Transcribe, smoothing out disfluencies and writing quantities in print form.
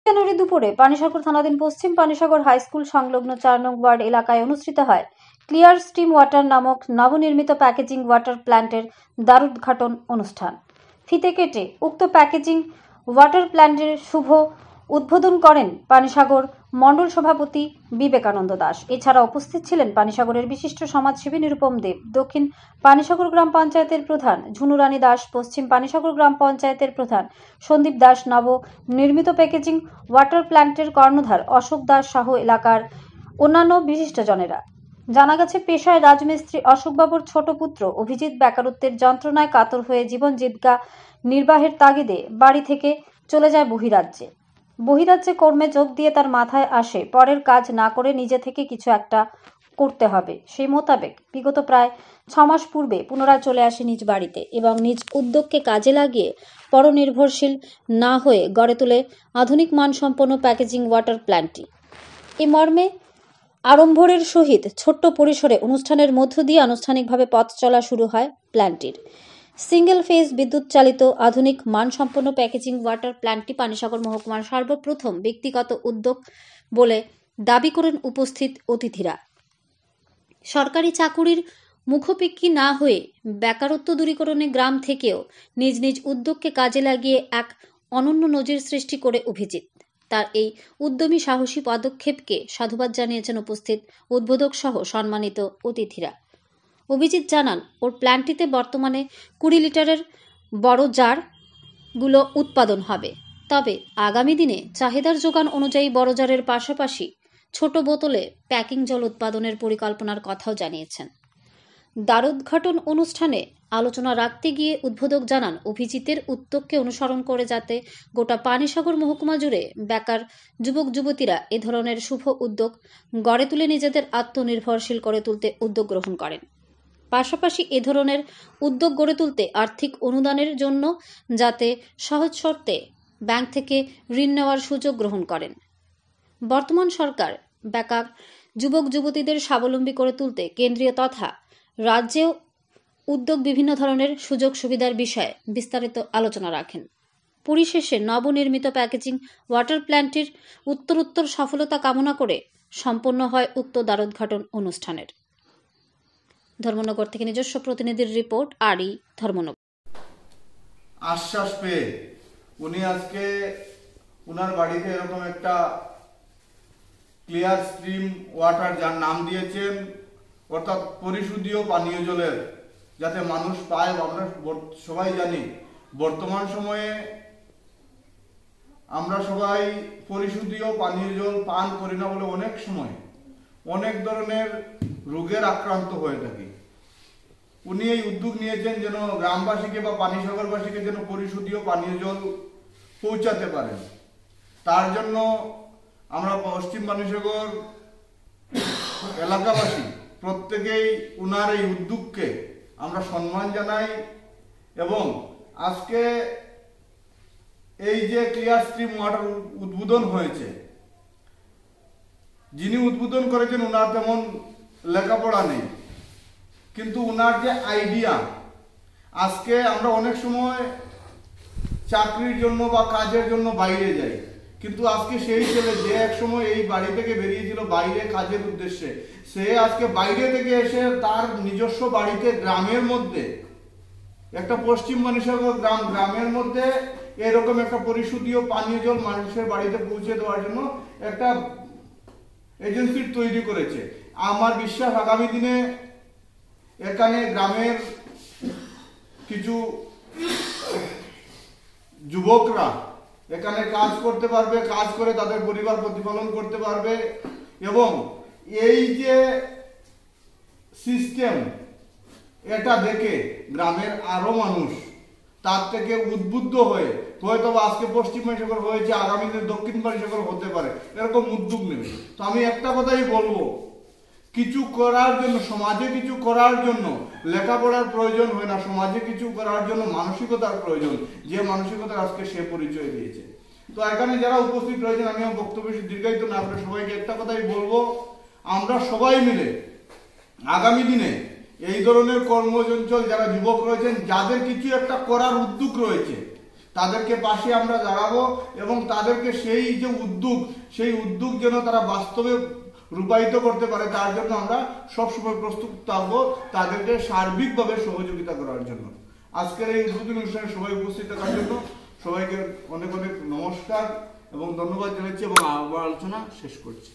জানুয়ারি দুপুরে পানিসাগর থানাধীন পশ্চিম Panisagar high school সংলগ্ন 4 নং ওয়ার্ড এলাকায় অনুষ্ঠিত হয় ক্লিয়ার স্টিম ওয়াটার নামক নবনির্মিত প্যাকেজিং ওয়াটার প্ল্যান্টের দ্বারোদ্ঘাটন অনুষ্ঠান। ফিতে কেটে উক্ত প্যাকেজিং ওয়াটার প্ল্যান্টের শুভ উদ্বোধন করেন পানিসাগর মণ্ডল সভাপতি বিবেকানন্দ দাস। এছাড়া উপস্থিত ছিলেন পানিসাগরের বিশিষ্ট সমাজসেবী নিরুপম দেব, দক্ষিণ পানিসাগর গ্রাম পঞ্চায়েতের প্রধান ঝুনুরানী দাস, পশ্চিম পানিসাগর গ্রাম পঞ্চায়েতের প্রধান সন্দীপ দাস, নব নির্মিত প্যাকেজিং ওয়াটার প্ল্যান্টের কর্ণধার অশোক দাস সহ এলাকার অন্যান্য বিশিষ্টজনেরা। জানা গেছে, পেশায় রাজমিস্ত্রি অশোকবাবুর ছোট পুত্র অভিজিৎ বেকারত্বের যন্ত্রণায় কাতর হয়ে জীবন জীবিকা নির্বাহের তাগিদে বাড়ি থেকে চলে যায় বহিরাজ্যে কর্মে যোগ দিয়ে তার মাথায় আসে পরের কাজ না করে নিজে থেকে কিছু একটা করতে হবে। সেই মোতাবেক বিগত প্রায় 6 মাস পূর্বে পুনরায় চলে আসে নিজ বাড়িতে এবং নিজ উদ্যোগকে কাজে লাগিয়ে পরনির্ভরশীল না হয়ে গড়ে তোলে আধুনিক মানসম্পন্ন প্যাকেজিং ওয়াটার প্ল্যান্টটি। এই মর্মে আড়ম্বরের সহিত ছোট্ট পরিসরে অনুষ্ঠানের মধ্য দিয়ে আনুষ্ঠানিকভাবে পথ চলা শুরু হয় প্ল্যান্টটির। সিঙ্গেল ফেজ বিদ্যুৎ চালিত আধুনিক মানসম্পন্ন প্যাকেজিং ওয়াটার প্ল্যান্টটি পানিসাগর মহকুমার সর্বপ্রথম ব্যক্তিগত উদ্যোগ বলে দাবি করেন উপস্থিত অতিথিরা। সরকারি চাকুরির মুখোপেক্ষী না হয়ে বেকারত্ব দূরীকরণে গ্রাম থেকেও নিজ নিজ উদ্যোগকে কাজে লাগিয়ে এক অনন্য নজির সৃষ্টি করে অভিজিৎ। তার এই উদ্যমী সাহসী পদক্ষেপকে সাধুবাদ জানিয়েছেন উপস্থিত উদ্বোধক সহ সম্মানিত অতিথিরা। অভিজিৎ জানান, ওর প্ল্যান্টটিতে বর্তমানে 20 লিটারের বড় জারগুলো উৎপাদন হবে, তবে আগামী দিনে চাহিদার যোগান অনুযায়ী বড় জারের পাশাপাশি ছোট বোতলে প্যাকিং জল উৎপাদনের পরিকল্পনার কথাও জানিয়েছেন। দ্বারোদ্ঘাটন অনুষ্ঠানে আলোচনা রাখতে গিয়ে উদ্বোধক জানান, অভিজিতের উদ্যোগকে অনুসরণ করে যাতে গোটা পানিসাগর মহকুমা জুড়ে বেকার যুবক যুবতীরা এ ধরনের শুভ উদ্যোগ গড়ে তুলে নিজেদের আত্মনির্ভরশীল করে তুলতে উদ্যোগ গ্রহণ করেন। পাশাপাশি এ ধরনের উদ্যোগ গড়ে তুলতে আর্থিক অনুদানের জন্য যাতে সহজ শর্তে ব্যাংক থেকে ঋণ নেওয়ার সুযোগ গ্রহণ করেন। বর্তমান সরকার বেকার যুবক যুবতীদের স্বাবলম্বী করে তুলতে কেন্দ্রীয় তথা রাজ্যেও উদ্যোগ বিভিন্ন ধরনের সুযোগ সুবিধার বিষয়ে বিস্তারিত আলোচনা রাখেন। পরিশেষে নবনির্মিত প্যাকেজিং ওয়াটার প্ল্যান্টের উত্তরোত্তর সফলতা কামনা করে সম্পন্ন হয় উক্ত দ্বারোদ্ঘাটন অনুষ্ঠানের। ধর্মনগর থেকে নিজস্ব প্রতিনিধির রিপোর্ট, আরই ধর্মনগর। আশ্বাস পেয়ে উনি আজকে উনার বাড়িতে এরকম একটা ক্লিয়ার স্ট্রিম ওয়াটার, যার নাম দিয়েছেন, অর্থাৎ পরিশুদ্ধীয় পানীয় জলের যাতে মানুষ পায়। আমরা সবাই জানি বর্তমান সময়ে আমরা সবাই পরিশুদ্ধীয় পানীয় জল পান করি না বলে অনেক সময় অনেক ধরনের রোগের আক্রান্ত হয়ে থাকি। উনি এই উদ্যোগ নিয়েছেন যেন গ্রামবাসীকে বা পানিসাগরবাসীকে যেন পরিশুদ্ধীয় পানীয় জল পৌঁছাতে পারেন। তার জন্য আমরা পশ্চিম পানিসাগর এলাকাবাসী প্রত্যেকেই উনার এই উদ্যোগকে আমরা সম্মান জানাই এবং আজকে এই যে ক্লিয়ার স্ট্রিম ওয়াটার উদ্বোধন হয়েছে, যিনি উদ্বোধন করেছেন উনার তেমন লেখাপড়া নেই, কিন্তু উনার যে আইডিয়া, আজকে আমরা অনেক সময় চাকরির জন্য বা কাজের জন্য বাইরে যাই, কিন্তু আজকে সেই ছেলে যে এক সময় এই বাড়ি থেকে বেরিয়েছিল বাইরে কাজের উদ্দেশ্যে, সে আজকে বাইরে থেকে এসে তার নিজস্ব বাড়িতে গ্রামের মধ্যে একটা পশ্চিম পানিসাগর গ্রামের মধ্যে এরকম একটা পরিশুদ্ধীয় পানীয় জল মানুষের বাড়িতে পৌঁছে দেওয়ার জন্য একটা এজেন্সি তৈরি করেছে। আমার বিশ্বাস আগামী দিনে এখানে গ্রামের কিছু যুবকরা এখানে কাজ করতে পারবে, কাজ করে তাদের পরিবার প্রতিপালন করতে পারবে এবং এই যে সিস্টেম, এটা দেখে গ্রামের আরো মানুষ তার থেকে উদ্বুদ্ধ হয়ে হয়তো আজকে পশ্চিম পানিসাগর হয়েছে, আগামী দিনে দক্ষিণ পানিসাগর হতে পারে, এরকম উদ্যোগ নেবে। তো আমি একটা কথাই বলবো, কিছু করার জন্য, সমাজে কিছু করার জন্য লেখাপড়ার প্রয়োজন হয় না, সমাজে কিছু করার জন্য মানসিকতার প্রয়োজন, যে মানসিকতা আজকে সে পরিচয় দিয়েছে। তো এখানে যারা উপস্থিত রয়েছেন, আমি বক্তব্য দীর্ঘায়িত না করে সবাইকে একটা কথাই বলবো, আমরা সবাই মিলে আগামী দিনে এই ধরনের কর্মচঞ্চল যারা যুবক রয়েছেন, যাদের কিছু একটা করার উদ্যোগ রয়েছে, তাদেরকে পাশে আমরা দাঁড়াবো এবং তাদেরকে সেই যে উদ্যোগ যেন তারা বাস্তবে রূপায়িত করতে পারে, তার জন্য আমরা সবসময় প্রস্তুত থাকবো তাদেরকে সার্বিকভাবে সহযোগিতা করার জন্য। আজকের এই উদ্বোধনী অনুষ্ঠানে সবাই উপস্থিত থাকার জন্য সবাইকে অনেক অনেক নমস্কার এবং ধন্যবাদ জানাচ্ছি এবং আলোচনা শেষ করছি।